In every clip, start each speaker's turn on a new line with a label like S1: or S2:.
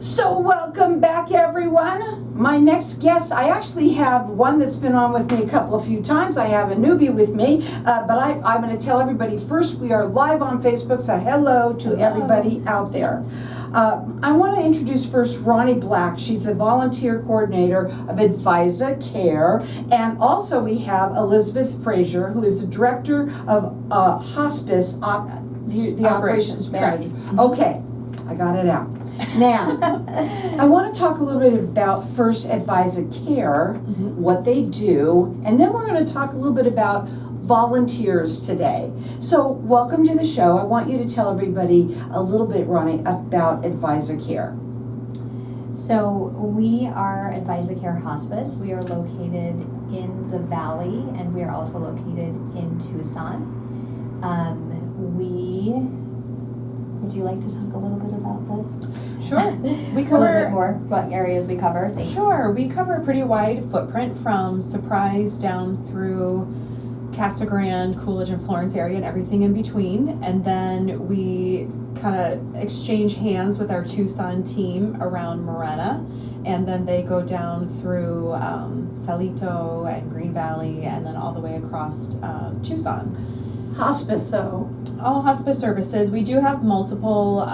S1: So welcome back, everyone. My next guest, I actually have one that's been on with me a few times. I have a newbie with me, but I'm going to tell everybody first, we are live on Facebook, so hello to everybody out there. I want to introduce first Ronnie Black. She's the volunteer coordinator of Advisa Care, and also we have Elizabeth Frazier, who is the director of hospice, the operations manager. Okay, I got it out. Now, I want to talk a little bit about first Advisa Care, what they do, and then we're going to talk a little bit about volunteers today. So, welcome to the show. I want you to tell everybody a little bit, Ronnie, about Advisa Care.
S2: So, we are Advisa Care Hospice. We are located in the Valley, and we are also located in Tucson. Would you like to talk a little bit about this?
S3: Sure. We
S2: A little bit
S3: cover
S2: more what areas we cover. Thanks.
S3: Sure. We cover a pretty wide footprint from Surprise down through Casa Grande, Coolidge, and Florence area, and everything in between. And then we kind of exchange hands with our Tucson team around Morena, and then they go down through Salito and Green Valley, and then all the way across Tucson.
S1: Hospice, though.
S3: All hospice services. We do have multiple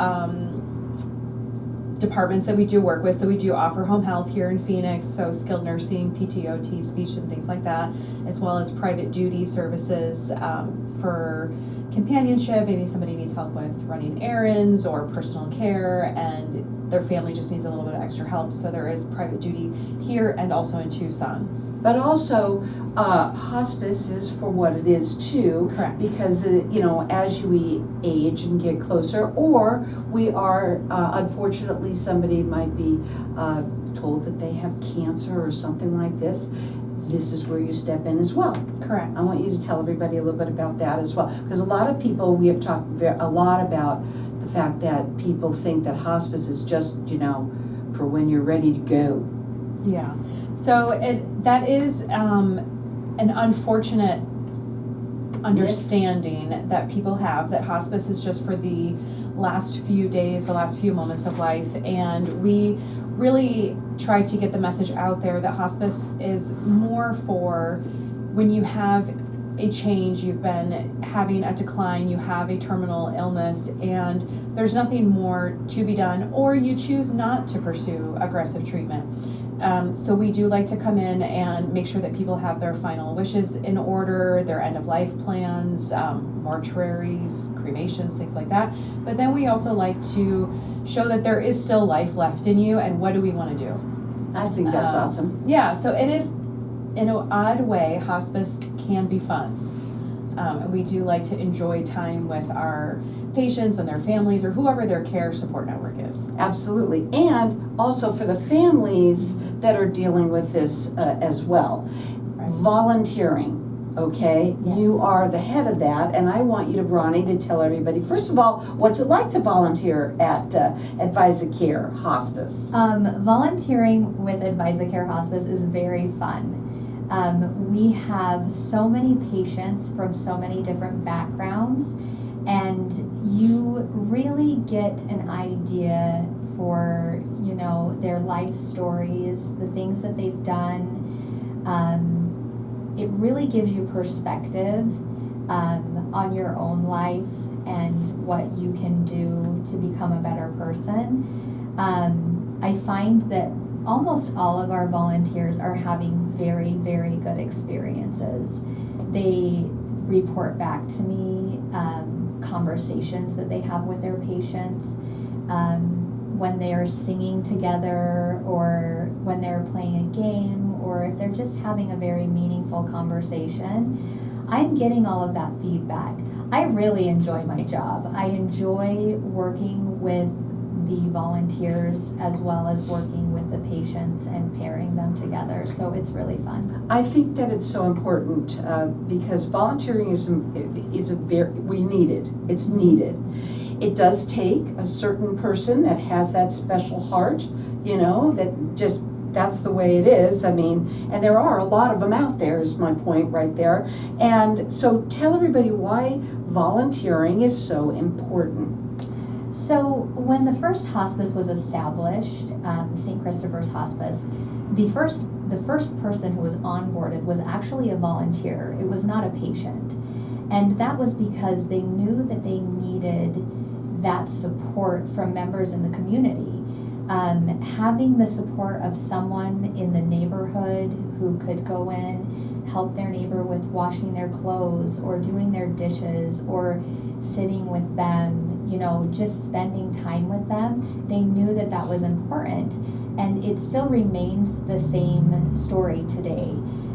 S3: departments that we do work with. So we do offer home health here in Phoenix, so skilled nursing, PTOT, speech, and things like that, as well as private duty services for companionship. Maybe somebody needs help with running errands or personal care, and their family just needs a little bit of extra help. So there is private duty here and also in Tucson.
S1: But also, hospice is for what it is too.
S3: Correct.
S1: Because, as you age and get closer, or we are, unfortunately, somebody might be told that they have cancer or something like this. This is where you step in as well.
S3: Correct.
S1: I want you to tell everybody a little bit about that as well. Because a lot of people, we have talked a lot about the fact that people think that hospice is just, for when you're ready to go.
S3: Yeah. So that is an unfortunate understanding that people have, that hospice is just for the last few days, the last few moments of life. And we really try to get the message out there that hospice is more for when you have a change, you've been having a decline, you have a terminal illness, and there's nothing more to be done, or you choose not to pursue aggressive treatment. So we do like to come in and make sure that people have their final wishes in order, their end-of-life plans, mortuaries, cremations, things like that. But then we also like to show that there is still life left in you, and what do we want to do?
S1: I think that's awesome.
S3: Yeah, so it is, in an odd way, hospice can be fun. And we do like to enjoy time with our patients and their families, or whoever their care support network is.
S1: Absolutely. And also for the families that are dealing with this as well.
S3: Right.
S1: Volunteering, okay?
S2: Yes.
S1: You are the head of that, and I want you, Ronnie, to tell everybody, first of all, what's it like to volunteer at Advisa Care Hospice?
S2: Volunteering with Advisa Care Hospice is very fun. We have so many patients from so many different backgrounds, and you really get an idea for, their life stories, the things that they've done. It really gives you perspective on your own life and what you can do to become a better person. I find that almost all of our volunteers are having very, very good experiences. They report back to me conversations that they have with their patients, when they are singing together, or when they're playing a game, or if they're just having a very meaningful conversation. I'm getting all of that feedback. I really enjoy my job. I enjoy working with the volunteers as well as working with the patients and pairing them together. So it's really fun.
S1: I think that it's so important because volunteering is we need it. It's needed. It does take a certain person that has that special heart, that just, that's the way it is. And there are a lot of them out there, is my point right there. And so tell everybody why volunteering is so important.
S2: So when the first hospice was established, St. Christopher's Hospice, the first person who was onboarded was actually a volunteer. It was not a patient. And that was because they knew that they needed that support from members in the community. Having the support of someone in the neighborhood who could go in, help their neighbor with washing their clothes or doing their dishes or sitting with them, you know, just spending time with them, they knew that that was important. And it still remains the same story today.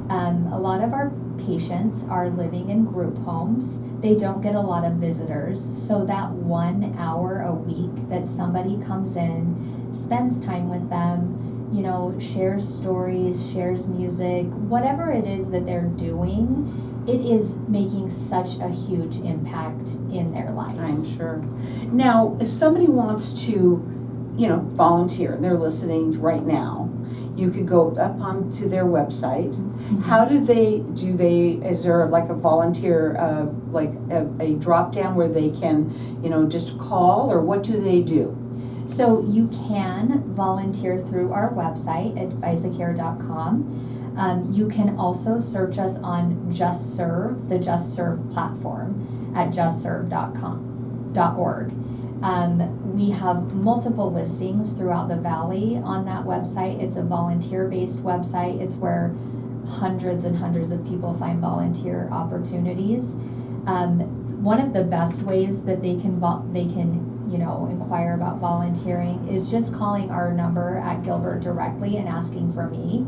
S2: A lot of our patients are living in group homes. They don't get a lot of visitors. So that 1 hour a week that somebody comes in, spends time with them, you know, shares stories, shares music, whatever it is that they're doing, it is making such a huge impact in their life.
S1: I'm sure. Now, if somebody wants to, you know, volunteer, they're listening right now, you could go up onto their website.
S2: Mm-hmm.
S1: How do they, is there like a volunteer, like a drop down where they can, you know, just call, or what do they do?
S2: So you can volunteer through our website, advisacare.com. You can also search us on Just Serve, the Just Serve platform at justserve.org. We have multiple listings throughout the valley on that website. It's a volunteer-based website. It's where hundreds and hundreds of people find volunteer opportunities. One of the best ways that they can you know, inquire about volunteering is just calling our number at Gilbert directly and asking for me.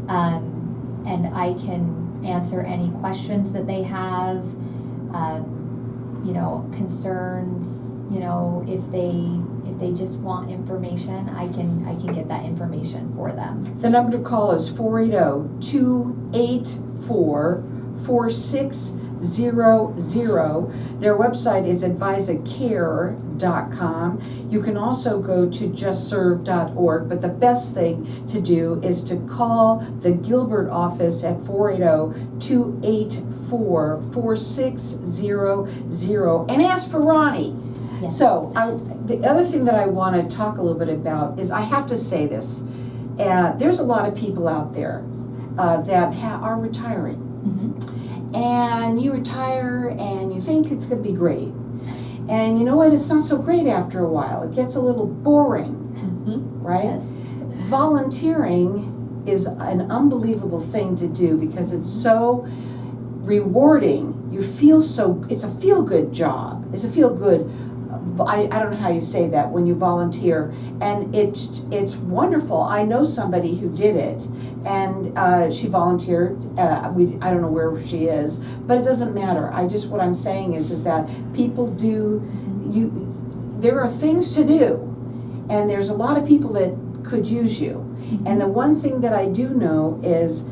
S2: And I can answer any questions that they have, you know, concerns, you know, if they just want information, I can get that information for them.
S1: The number to call is 480-284-4600. Their website is advisacare.com. You can also go to justserve.org, but the best thing to do is to call the Gilbert office at 480-284-4600 and ask for Ronnie.
S2: Yes.
S1: So the other thing that I want to talk a little bit about is, I have to say this, there's a lot of people out there that are retiring.
S2: Mm-hmm.
S1: And you retire and you think it's going to be great. And you know what? It's not so great after a while. It gets a little boring, right?
S2: Yes.
S1: Volunteering is an unbelievable thing to do because it's so rewarding. You feel so, it's a feel-good job. It's a feel-good, I don't know how you say that when you volunteer, and it's wonderful. I know somebody who did it, and she volunteered. I don't know where she is, but it doesn't matter. What I'm saying is that people do. There are things to do, and there's a lot of people that could use you. And the one thing that I do know is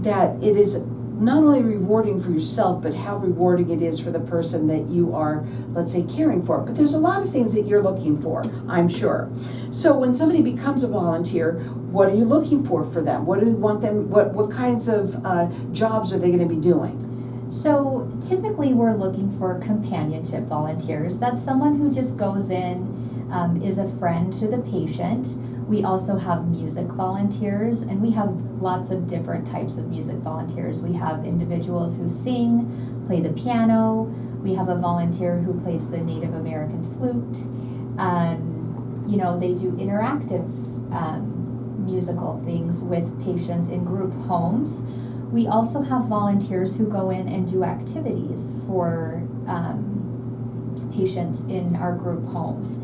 S1: that it is not only rewarding for yourself, but how rewarding it is for the person that you are, let's say, caring for. But there's a lot of things that you're looking for, I'm sure. So when somebody becomes a volunteer, what are you looking for them? What do you want them, what kinds of jobs are they going to be doing?
S2: So typically we're looking for companionship volunteers. That's someone who just goes in, is a friend to the patient. We also have music volunteers, and we have lots of different types of music volunteers. We have individuals who sing, play the piano. We have a volunteer who plays the Native American flute. You know, they do interactive musical things with patients in group homes. We also have volunteers who go in and do activities for patients in our group homes.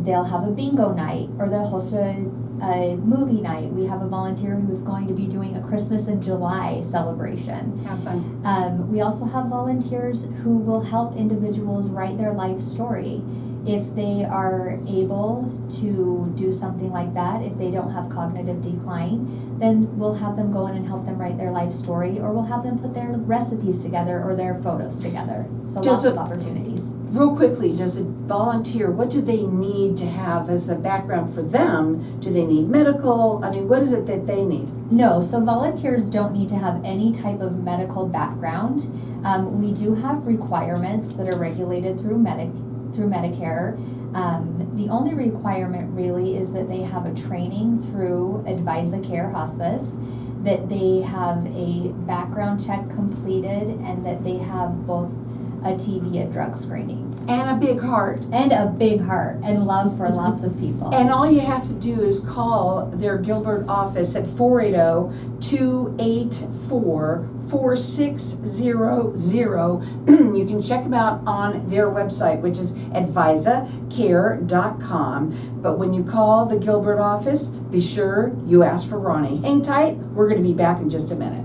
S2: They'll have a bingo night, or they'll host a movie night. We have a volunteer who's going to be doing a Christmas in July celebration.
S1: Have fun.
S2: We also have volunteers who will help individuals write their life story. If they are able to do something like that, if they don't have cognitive decline, then we'll have them go in and help them write their life story, or we'll have them put their recipes together or their photos together. So lots of opportunities.
S1: Real quickly, does a volunteer, what do they need to have as a background for them? Do they need medical? I mean, what is it that they need?
S2: No, so volunteers don't need to have any type of medical background. We do have requirements that are regulated through Medicare. The only requirement really is that they have a training through Advisa Care Hospice, that they have a background check completed, and that they have both a TB and drug screening.
S1: And a big heart.
S2: And a big heart and love for lots of people.
S1: And all you have to do is call their Gilbert office at 480-284-4600. You can check them out on their website, which is advisacare.com. But when you call the Gilbert office, be sure you ask for Ronnie. Hang tight, we're going to be back in just a minute.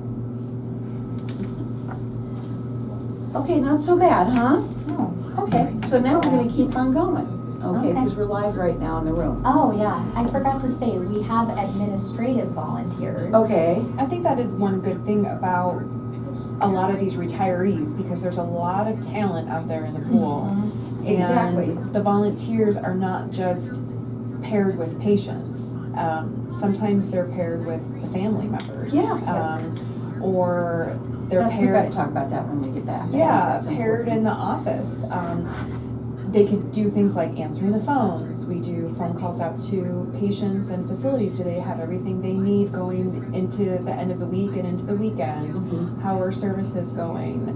S1: Okay, not so bad, huh?
S2: Oh,
S1: Okay, so now we're going to keep on going. Okay,
S2: Okay.
S1: because we're live right now in the room.
S2: Oh, yeah, I forgot to say, we have administrative volunteers.
S1: Okay.
S3: I think that is one good thing about a lot of these retirees, because there's a lot of talent out there in the pool.
S2: Mhm.
S1: Exactly.
S3: And the volunteers are not just paired with patients. Sometimes they're paired with the family members.
S1: Yeah.
S3: Or they're
S1: We've got to
S3: paired,
S1: talk about that when we get back. I think
S3: yeah,
S1: that's
S3: paired
S1: important.
S3: in the office. They could do things like answering the phones. We do phone calls out to patients and facilities. Do they have everything they need going into the end of the week and into the weekend?
S1: Mhm.
S3: How are services going?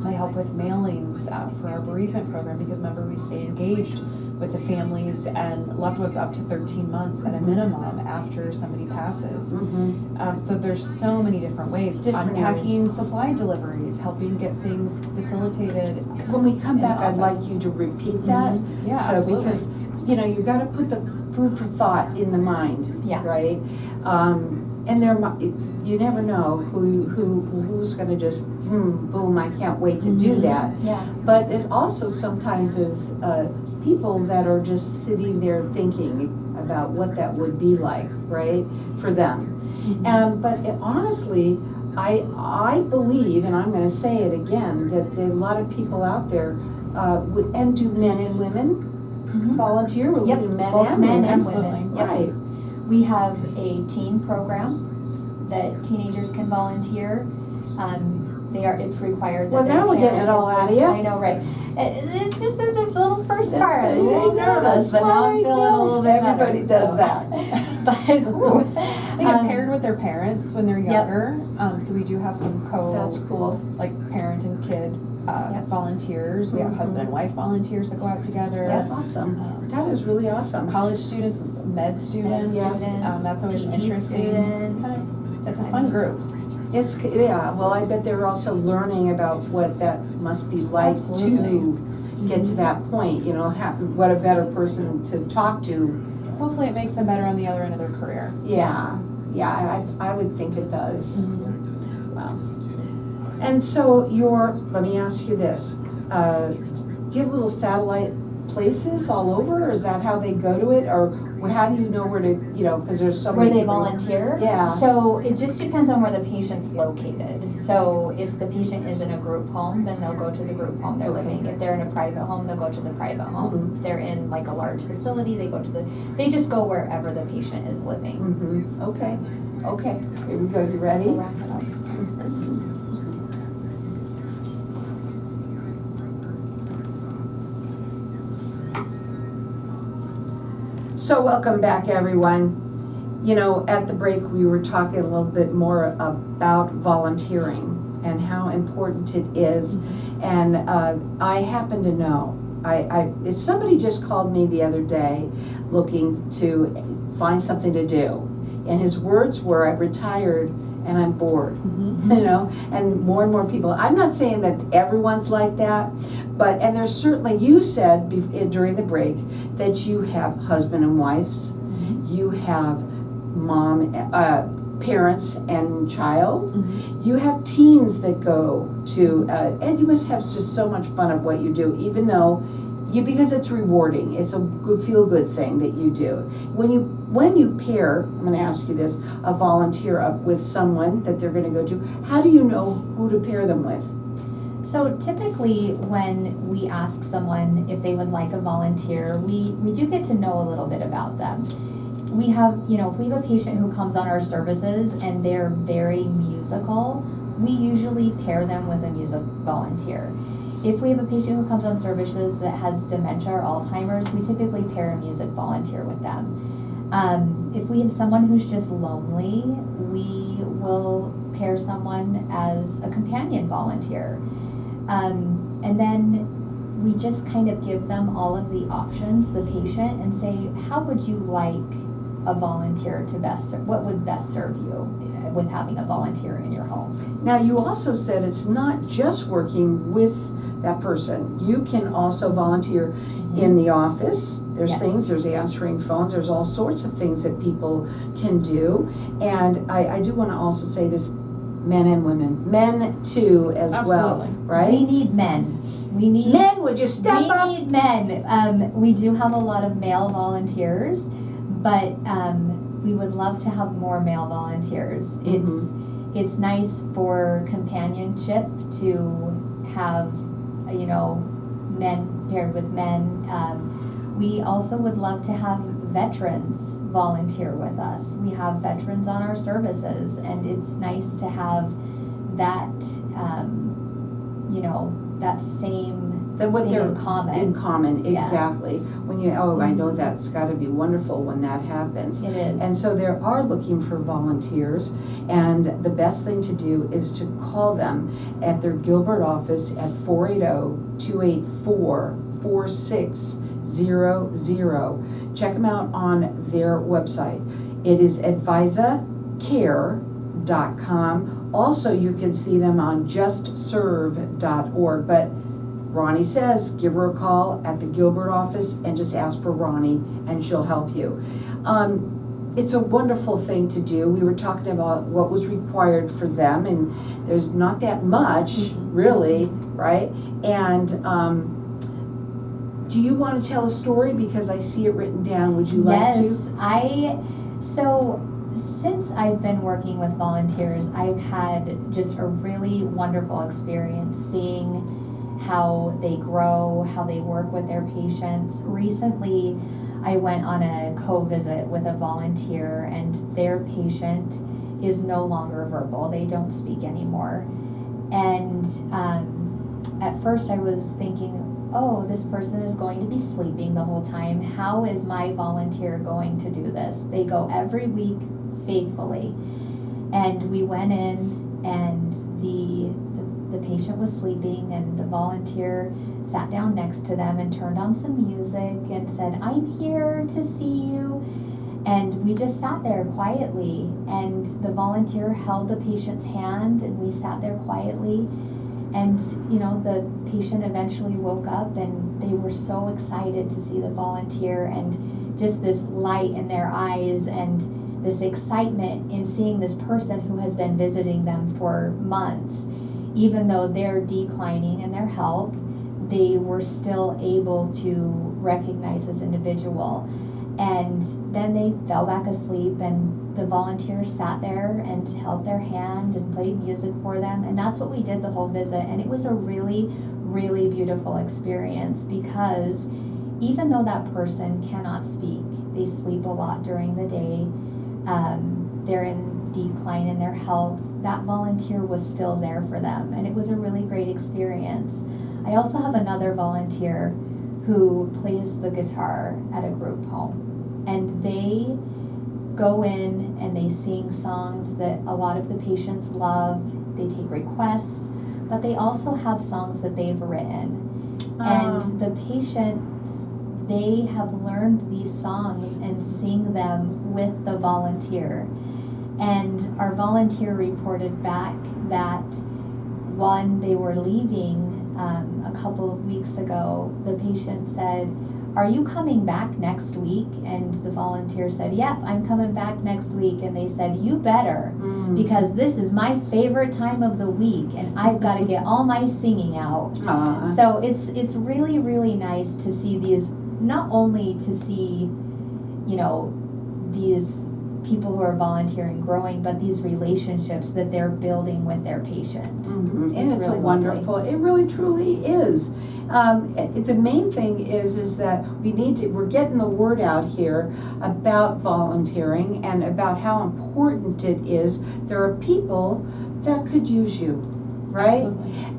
S3: I help with mailings for our bereavement program, because remember, we stay engaged with the families and loved ones up to 13 months at a minimum after somebody passes.
S1: Mhm.
S3: So there's so many different ways.
S1: Different
S3: Unpacking supply deliveries, helping get things facilitated.
S1: When we come
S3: In the
S1: back, I'd like
S3: office.
S1: you to repeat that.
S3: Yeah,
S1: So,
S3: absolutely.
S1: because, you know, you got to put the food for thought in the mind,
S2: Yeah.
S1: right? And you never know who's going to just, boom, I can't wait to do
S3: Mhm.
S1: that.
S2: Yeah.
S1: But it also sometimes is people that are just sitting there thinking about what that would be like, right, for them. But honestly, I believe, and I'm going to say it again, that there are a lot of people out there, and do men and women
S2: Mhm.
S1: volunteer? We're
S2: Yep,
S1: looking at men
S2: both
S1: and
S2: men
S1: women.
S2: and
S3: Absolutely.
S2: women. Yep.
S1: Right.
S2: We have a teen program that teenagers can volunteer. It's required that
S1: Well,
S2: their
S1: now we're getting
S2: parent
S1: it all
S2: is
S1: out of
S2: with-
S1: you.
S2: I know, right? It's just the little first part. I was
S1: I
S2: very
S1: know,
S2: nervous, but now I'm feeling a little bit better.
S1: Everybody does
S2: so.
S1: that.
S2: But,
S3: They get paired with their parents when they're
S2: Yep.
S3: younger. So we do have some
S1: That's cool.
S3: like parent and kid
S2: Yep.
S3: volunteers. We have husband and wife volunteers that go out together.
S1: That's awesome. That is really awesome.
S3: College students, med students.
S1: Yes.
S3: That's always
S2: PT
S3: interesting.
S2: students.
S3: It's a fun group.
S1: Yeah, well, I bet they're also learning about what that must be like
S3: Absolutely.
S1: to get to that point, you know, what a better person to talk to.
S3: Hopefully it makes them better on the other end of their career.
S1: Yeah, I would think it does. Wow. And so let me ask you this, do you have little satellite places all over, or is that how they go to it, or how do you know where to, you know, because there's so
S2: Where
S1: many.
S2: they volunteer?
S1: Yeah.
S2: So it just depends on where the patient's located. So if the patient is in a group home, then they'll go to the group home they're living. If they're in a private home, they'll go to the private home.
S1: Mhm.
S2: If they're in like a large facility, they just go wherever the patient is living.
S1: Mm-hmm, okay, here we go, you ready?
S2: We'll wrap it up.
S1: So welcome back, everyone. You know, at the break, we were talking a little bit more about volunteering and how important it is. And I happen to know, somebody just called me the other day looking to find something to do. And his words were, "I'm retired and I'm bored." You know, and more people. I'm not saying that everyone's like that, and there's certainly, you said during the break that you have husband and wives, you have parents and child, you have teens that go to, and you must have just so much fun at what you do, even though because it's rewarding. It's a good, feel-good thing that you do. When you pair, I'm going to ask you this, a volunteer up with someone that they're going to go to, how do you know who to pair them with?
S2: So typically when we ask someone if they would like a volunteer, we do get to know a little bit about them. We have, if we have a patient who comes on our services and they're very musical, we usually pair them with a music volunteer. If we have a patient who comes on services that has dementia or Alzheimer's, we typically pair a music volunteer with them. If we have someone who's just lonely, we will pair someone as a companion volunteer. And then we just kind of give them all of the options, the patient, and say, how would you like a volunteer to what would best serve you with having a volunteer in your home?
S1: Now, you also said it's not just working with that person. You can also volunteer in the office. There's
S2: Yes.
S1: things, there's answering phones, there's all sorts of things that people can do. And I do want to also say this, men and women, men too as well,
S3: Absolutely.
S1: right?
S2: We need men. We need
S1: Men, would you step
S2: we
S1: up?
S2: need men. We do have a lot of male volunteers, but we would love to have more male volunteers. It's nice for companionship to have, men paired with men. We also would love to have veterans volunteer with us. We have veterans on our services, and it's nice to have that, that same
S1: That what
S2: thing
S1: they're
S2: in common.
S1: in common,
S2: Yeah.
S1: exactly. When I know that's got to be wonderful when that happens.
S2: It is.
S1: And so they are looking for volunteers, and the best thing to do is to call them at their Gilbert office at 480-284-4600. Check them out on their website. It is advisacare.com. Also, you can see them on justserve.org, but Ronnie says, give her a call at the Gilbert office and just ask for Ronnie and she'll help you. It's a wonderful thing to do. We were talking about what was required for them, and there's not that much, really, right? And do you want to tell a story? Because I see it written down. Would you like to?
S2: Yes, so since I've been working with volunteers, I've had just a really wonderful experience seeing how they grow, how they work with their patients. Recently, I went on a co-visit with a volunteer, and their patient is no longer verbal. They don't speak anymore. And at first I was thinking, oh, this person is going to be sleeping the whole time. How is my volunteer going to do this? They go every week faithfully. And we went in, and the patient was sleeping, and the volunteer sat down next to them and turned on some music and said, I'm here to see you. And we just sat there quietly, and the volunteer held the patient's hand, and we sat there quietly. And, the patient eventually woke up, and they were so excited to see the volunteer, and just this light in their eyes and this excitement in seeing this person who has been visiting them for months. Even though they're declining in their health, they were still able to recognize this individual. And then they fell back asleep, and the volunteer sat there and held their hand and played music for them. And that's what we did the whole visit. And it was a really, really beautiful experience, because even though that person cannot speak, they sleep a lot during the day, they're in decline in their health, that volunteer was still there for them, and it was a really great experience. I also have another volunteer who plays the guitar at a group home, and they go in and they sing songs that a lot of the patients love. They take requests, but they also have songs that they've written. And the patients, they have learned these songs and sing them with the volunteer. And our volunteer reported back that when they were leaving a couple of weeks ago, the patient said, are you coming back next week? And the volunteer said, yep, I'm coming back next week. And they said, you better, because this is my favorite time of the week, and I've got to get all my singing out. So it's really, really nice to see these, not only to see, these people who are volunteering growing, but these relationships that they're building with their patient.
S1: And it's
S2: really
S1: a wonderful,
S2: lovely.
S1: it really truly is. The main thing is that we're getting the word out here about volunteering and about how important it is. There are people that could use you. right?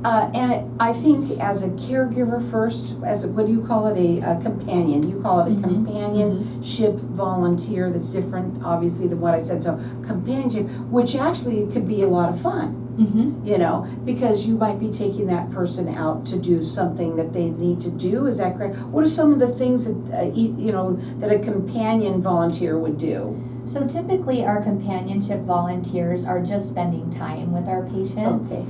S3: Absolutely.
S1: I think as a caregiver first, as a, what do you call it, a companion? You call it a
S2: Mhm.
S1: companionship volunteer. That's different, obviously, than what I said. So companionship, which actually could be a lot of fun.
S2: Mm-hmm.
S1: You know, because you might be taking that person out to do something that they need to do. Is that correct? What are some of the things that you know that a companion volunteer would do?
S2: So typically our companionship volunteers are just spending time with our patients.
S1: Okay.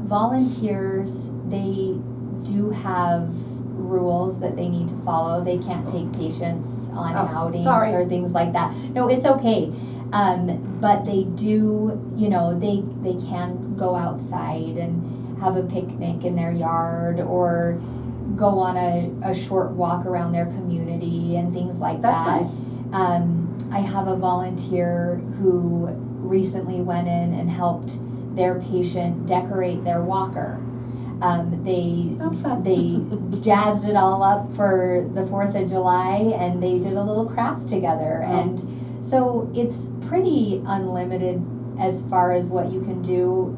S2: Volunteers, they do have rules that they need to follow. They can't take patients on outings
S1: sorry.
S2: or things like that. No, it's okay. But they do, you know, they can go outside and have a picnic in their yard or go on a short walk around their community and things like
S1: That's
S2: that.
S1: nice.
S2: I have a volunteer who recently went in and helped their patient decorate their walker. They
S1: How fun.
S2: jazzed it all up for the 4th of July and they did a little craft together.
S1: Oh.
S2: And so it's pretty unlimited as far as what you can do,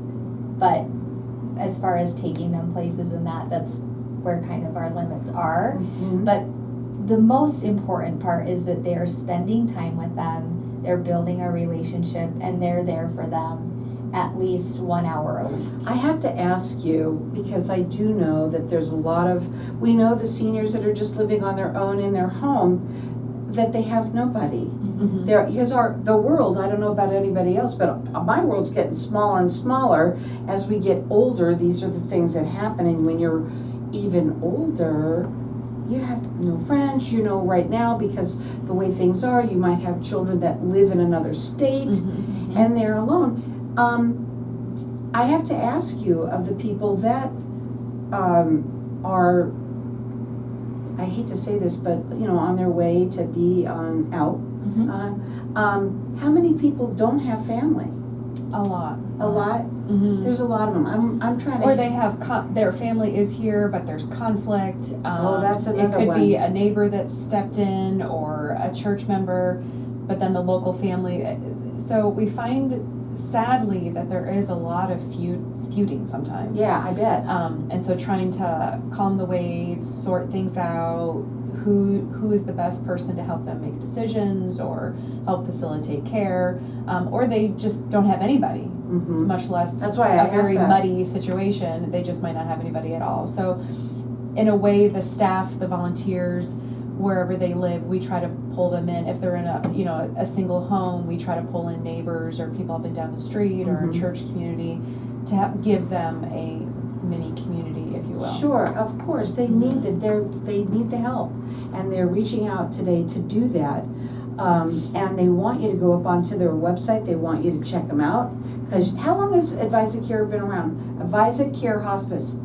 S2: but as far as taking them places and that's where kind of our limits are.
S1: Mhm.
S2: But the most important part is that they're spending time with them, they're building a relationship, and they're there for them at least 1 hour a week.
S1: I have to ask you, because I do know that there's a lot of, we know the seniors that are just living on their own in their home, that they have nobody.
S3: Mhm.
S1: There, because the world, I don't know about anybody else, but my world's getting smaller and smaller as we get older. These are the things that happen, and when you're even older, you have no friends, you know, right now, because the way things are, you might have children that live in another state
S3: Mhm.
S1: and they're alone. I have to ask you, of the people that are, I hate to say this, but you know, on their way to be out,
S2: Mhm.
S1: how many people don't have family?
S3: A lot.
S1: A lot?
S3: Mhm.
S1: There's a lot of them. I'm trying to.
S3: Or they have their family is here, but there's conflict.
S1: Oh, that's
S3: It
S1: another
S3: could be
S1: one.
S3: a neighbor that stepped in or a church member, but then the local family. So we find, sadly, that there is a lot of feuding sometimes.
S1: Yeah, I bet.
S3: And so trying to calm the waves, sort things out, who is the best person to help them make decisions or help facilitate care, or they just don't have anybody,
S1: Mhm.
S3: much less
S1: That's why I
S3: a
S1: asked
S3: very
S1: that.
S3: muddy situation. They just might not have anybody at all. So in a way, the staff, the volunteers, wherever they live, we try to pull them in. If they're in a single home, we try to pull in neighbors or people up and down the street or a
S1: Mhm.
S3: church community to give them a mini community, if you will.
S1: Sure, of course, they need they need the help, and they're reaching out today to do that. And they want you to go up onto their website. They want you to check them out. Because how long has Advisa Care been around? Advisa Care Hospice.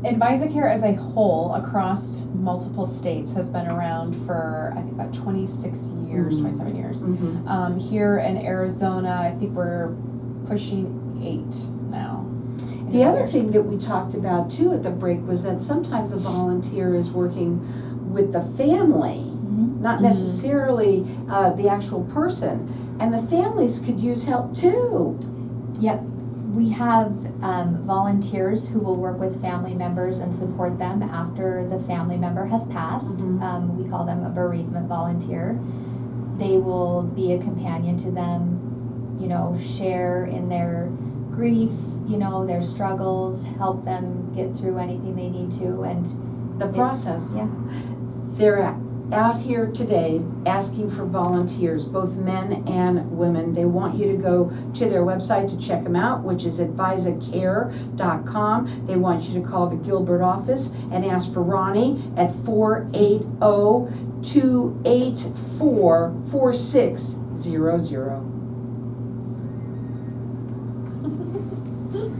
S3: Advisa Care as a whole across multiple states has been around for, I think, about 26 years,
S1: Mhm.
S3: 27 years.
S1: Mm-hmm.
S3: Here in Arizona, I think we're pushing 8 now.
S1: The other thing that we talked about too at the break was that sometimes a volunteer is working with the family,
S2: Mhm.
S1: not
S3: Mhm.
S1: necessarily the actual person, and the families could use help too.
S2: Yep. We have volunteers who will work with family members and support them after the family member has passed.
S1: Mhm.
S2: We call them a bereavement volunteer. They will be a companion to them, you know, share in their grief, you know, their struggles, help them get through anything they need to, and
S1: The process.
S2: yeah.
S1: They're out here today asking for volunteers, both men and women. They want you to go to their website to check them out, which is advisacare.com. They want you to call the Gilbert office and ask for Ronnie at 480-284-4600.